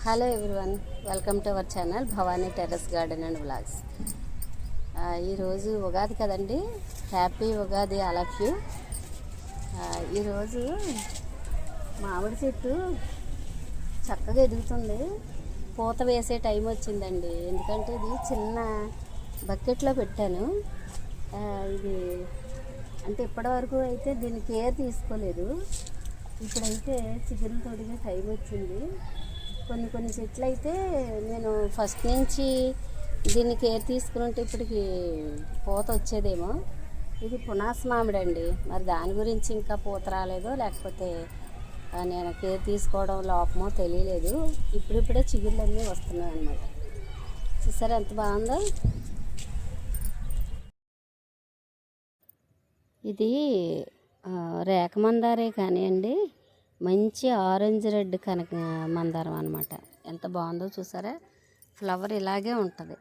Hello everyone, welcome to our channel Bhavani terrace garden and vlogs. ఈరోజు ఉగాది కదండి. Happy Ugadi all of you. ఈరోజు మామిడి చెట్టు చక్కగా ఎదుగుతుంది. పూత వేసే టైం వచ్చిందండి. ఎందుకంటే ఇది చిన్న బకెట్లో పెట్టాను. ఇది అంటే ఇప్పటివరకు అయితే దీన్ని కేర్ తీసుకోలేదు. ఇప్పుడైతే చిగురు తొడిగే టైం వచ్చింది. కొన్ని చెట్లు అయితే నేను ఫస్ట్ నుంచి దీన్ని కేర్ తీసుకుంటే ఇప్పటికి పూత వచ్చేదేమో. ఇది పునాస మామిడి అండి. మరి దాని గురించి ఇంకా పూత రాలేదో లేకపోతే నేను కేర్ తీసుకోవడం లోపమో తెలియలేదు. ఇప్పుడిప్పుడే చిగుళ్ళన్నీ వస్తున్నాయి అన్నమాట. చూసారా ఎంత బాగుందో. ఇది రేఖ మందారే కానివ్వండి, మంచి ఆరెంజ్ రెడ్ కనక మందారం అనమాట. ఎంత బాగుందో చూసారా. ఫ్లవర్ ఇలాగే ఉంటుంది,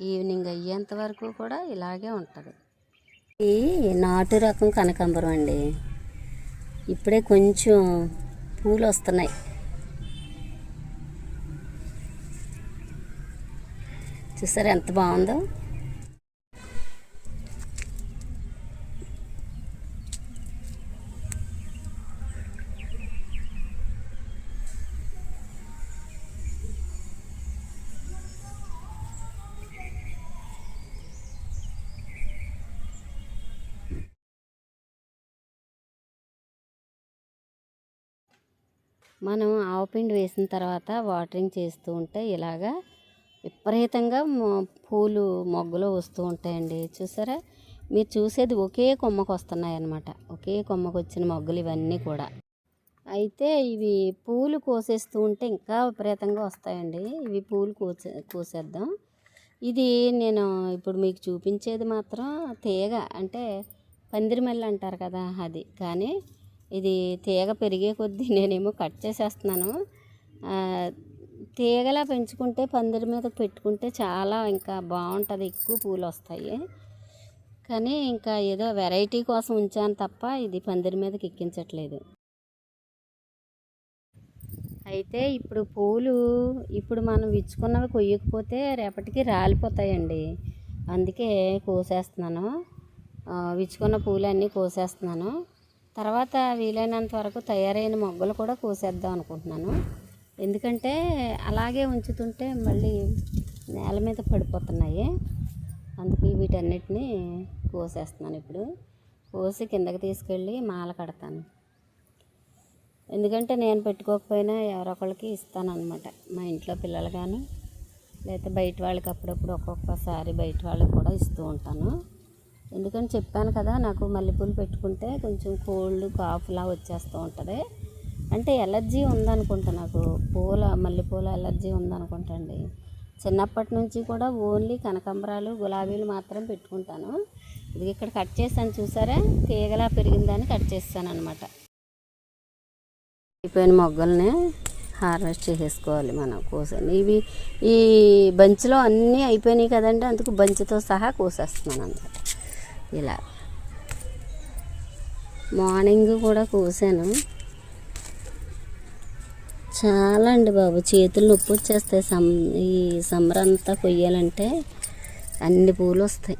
ఈవినింగ్ అయ్యేంత వరకు కూడా ఇలాగే ఉంటుంది. ఇది నాటు రకం కనకాంబరం అండి. ఇప్పుడే కొంచెం పూలు వస్తున్నాయి. చూసారా ఎంత బాగుందో. మనం ఆవపిండి వేసిన తర్వాత వాటరింగ్ చేస్తూ ఉంటే ఇలాగా విపరీతంగా పూలు మొగ్గలు వస్తూ ఉంటాయండి. చూసారా, మీరు చూసేది ఒకే కొమ్మకు వస్తున్నాయి అన్నమాట. ఒకే కొమ్మకు వచ్చిన మొగ్గలు ఇవన్నీ కూడా. అయితే ఇవి పూలు కోసేస్తూ ఉంటే ఇంకా విపరీతంగా వస్తాయండి. ఇవి పూలు కోసేద్దాం. ఇది నేను ఇప్పుడు మీకు చూపించేది మాత్రం తీగ, అంటే పందిరిమల్లి అంటారు కదా అది. కానీ ఇది తీగ పెరిగే కొద్దీ నేనేమో కట్ చేసేస్తున్నాను. తీగలా పెంచుకుంటే పందిరి మీద పెట్టుకుంటే చాలా ఇంకా బాగుంటుంది, ఎక్కువ పూలు వస్తాయి. కానీ ఇంకా ఏదో వెరైటీ కోసం ఉంచాను తప్ప ఇది పందిరి మీదకి ఎక్కించట్లేదు. అయితే ఇప్పుడు పూలు మనం విచ్చుకున్నవి కొయ్యకపోతే రేపటికి రాలిపోతాయండి. అందుకే కోసేస్తున్నాను. విచ్చుకున్న పూలన్నీ కోసేస్తున్నాను. తర్వాత వీలైనంత వరకు తయారైన మొగ్గలు కూడా కోసేద్దాం అనుకుంటున్నాను. ఎందుకంటే అలాగే ఉంచుతుంటే మళ్ళీ నేల మీద పడిపోతున్నాయి. అందుకే వీటన్నిటిని కోసేస్తున్నాను. ఇప్పుడు కోసి కిందకి తీసుకెళ్ళి మాల కడతాను. ఎందుకంటే నేను పెట్టుకోకపోయినా ఎవరొకళ్ళకి ఇస్తాను అనమాట. మా ఇంట్లో పిల్లలు కానీ లేకపోతే బయట వాళ్ళకి అప్పుడప్పుడు ఒక్కొక్కసారి బయట వాళ్ళకి కూడా ఇస్తూ ఉంటాను. ఎందుకని చెప్పాను కదా, నాకు మల్లెపూలు పెట్టుకుంటే కొంచెం కోల్డ్ కాఫ్లా వచ్చేస్తూ ఉంటుంది. అంటే ఎలర్జీ ఉందనుకుంటా, నాకు మల్లెపూల ఎలర్జీ ఉందనుకుంటా అండి. చిన్నప్పటి నుంచి కూడా ఓన్లీ కనకాంబరాలు గులాబీలు మాత్రం పెట్టుకుంటాను. ఇది ఇక్కడ కట్ చేశాను చూసారా, తీగలా పెరిగిందని కట్ చేస్తాను అనమాట. అయిపోయిన మొగ్గల్ని హార్వెస్ట్ చేసేసుకోవాలి మనం కోసాను. ఇవి ఈ బంచ్లో అన్నీ అయిపోయినాయి కదండి, అందుకు బంచ్తో సహా కోసేస్తున్నాను అనమాట. ఇలా మార్నింగ్ కూడా కోసాను. చాలా అండి బాబు, చేతులు నొప్పి వచ్చేస్తాయి. ఈ సమ్మర్ అంతా కొయ్యాలంటే అన్ని పూలు వస్తాయి.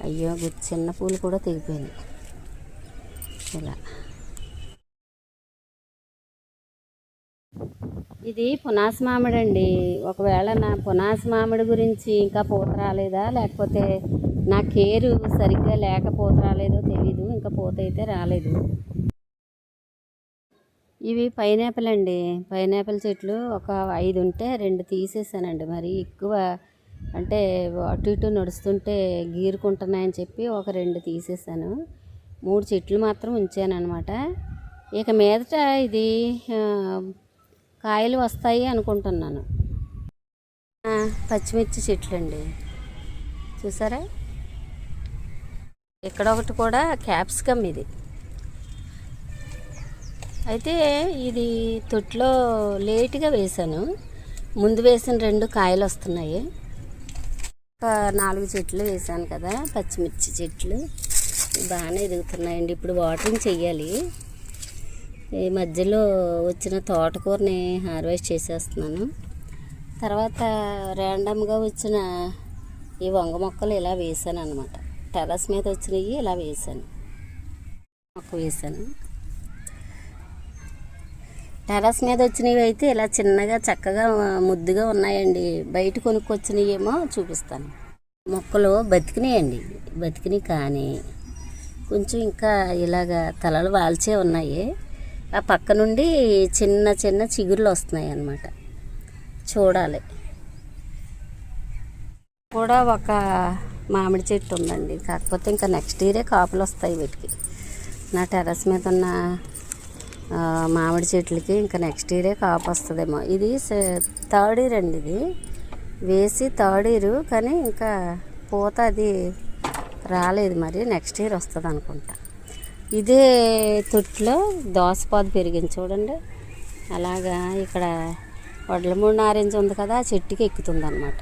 అయ్యో చిన్న పూలు కూడా తెగిపోయినాయి. ఇలా ఇది పునాస మామిడి అండి. ఒకవేళ నా పునాస మామిడి గురించి ఇంకా పూత రాలేదా లేకపోతే నా కేరు సరిగ్గా లేక పూత రాలేదో తెలీదు. ఇంకా పూత అయితే రాలేదు. ఇవి పైనాపిల్ అండి. పైనాపిల్ చెట్లు ఒక 5 ఉంటే 2 తీసేసానండి. మరి ఎక్కువ అంటే అటు ఇటు నడుస్తుంటే గీరుకుంటున్నాయని చెప్పి ఒక 2 తీసేసాను. 3 చెట్లు మాత్రం ఉంచాను అనమాట. ఇక మీదట ఇది కాయలు వస్తాయి అనుకుంటున్నాను. పచ్చిమిర్చి చెట్లు అండి. చూసారా, ఇక్కడ ఒకటి కూడా క్యాప్సికమ్. ఇది అయితే ఇది తొట్లో లేటుగా వేసాను. ముందు వేసిన 2 కాయలు వస్తున్నాయి. ఒక 4 చెట్లు వేసాను కదా, పచ్చిమిర్చి చెట్లు బాగానే ఎదుగుతున్నాయండి. ఇప్పుడు వాటరింగ్ చెయ్యాలి. ఈ మధ్యలో వచ్చిన తోటకూరని హార్వెస్ట్ చేసేస్తున్నాను. తర్వాత ర్యాండమ్గా వచ్చిన ఈ వంగ మొక్కలు ఇలా వేసాను అనమాట. టెర్రస్ మీద వచ్చినవి ఇలా వేసాను, మొక్క వేసాను. టెర్రస్ మీద వచ్చినవి అయితే ఇలా చిన్నగా చక్కగా ముద్దుగా ఉన్నాయండి. బయట కొనుక్కొచ్చినవి ఏమో చూపిస్తాను. మొక్కలు బతికినాయండి, బతికినాయి కానీ కొంచెం ఇంకా ఇలాగా తలలు వాల్చే ఉన్నాయి. ఆ పక్క నుండి చిన్న చిన్న చిగుర్లు వస్తున్నాయి అన్నమాట. చూడాలి. కూడా ఒక మామిడి చెట్టు ఉందండి, కాకపోతే ఇంకా నెక్స్ట్ ఇయరే కాపులు వస్తాయి వీటికి. నా టెర్రస్ మీద ఉన్న మామిడి చెట్లకి ఇంకా నెక్స్ట్ ఇయరే కాపు వస్తుందేమో. ఇది థర్డ్ ఇయర్ అండి, ఇది వేసి థర్డ్ ఇయర్, కానీ ఇంకా పూత అది రాలేదు. మరి నెక్స్ట్ ఇయర్ వస్తుంది అనుకుంటా. ఇదే తొట్టులో దోసపాదు పెరిగింది చూడండి. అలాగా ఇక్కడ వడ్లమూడి నారింజ ఉంది కదా, ఆ చెట్టుకి ఎక్కుతుంది అన్నమాట.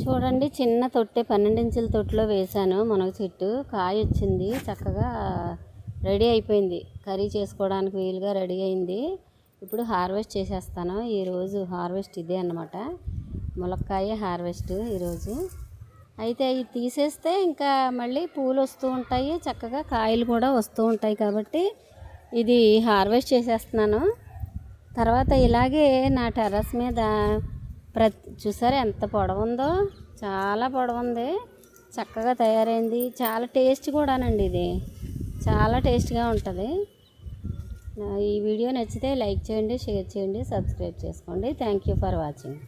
చూడండి, చిన్న తొట్టె 12 ఇంచుల తొట్టులో వేశాను మునగ చెట్టు. కాయ వచ్చింది, చక్కగా రెడీ అయిపోయింది. కర్రీ చేసుకోవడానికి వీలుగా రెడీ అయింది. ఇప్పుడు హార్వెస్ట్ చేసేస్తాను. ఈరోజు హార్వెస్ట్ ఇదే అన్నమాట, ములక్కాయ హార్వెస్ట్ ఈరోజు. అయితే ఇవి తీసేస్తే ఇంకా మళ్ళీ పూలు వస్తూ ఉంటాయి, చక్కగా కాయలు కూడా వస్తూ ఉంటాయి. కాబట్టి ఇది హార్వెస్ట్ చేసేస్తున్నాను. తర్వాత ఇలాగే నా టెర్రస్ మీద చూసారా ఎంత పొడవుందో, చాలా పొడవుంది, చక్కగా తయారైంది. చాలా టేస్ట్ కూడానండి, ఇది చాలా టేస్ట్గా ఉంటుంది. ఈ వీడియో నచ్చితే లైక్ చేయండి, షేర్ చేయండి, సబ్స్క్రైబ్ చేసుకోండి. Thank you for watching.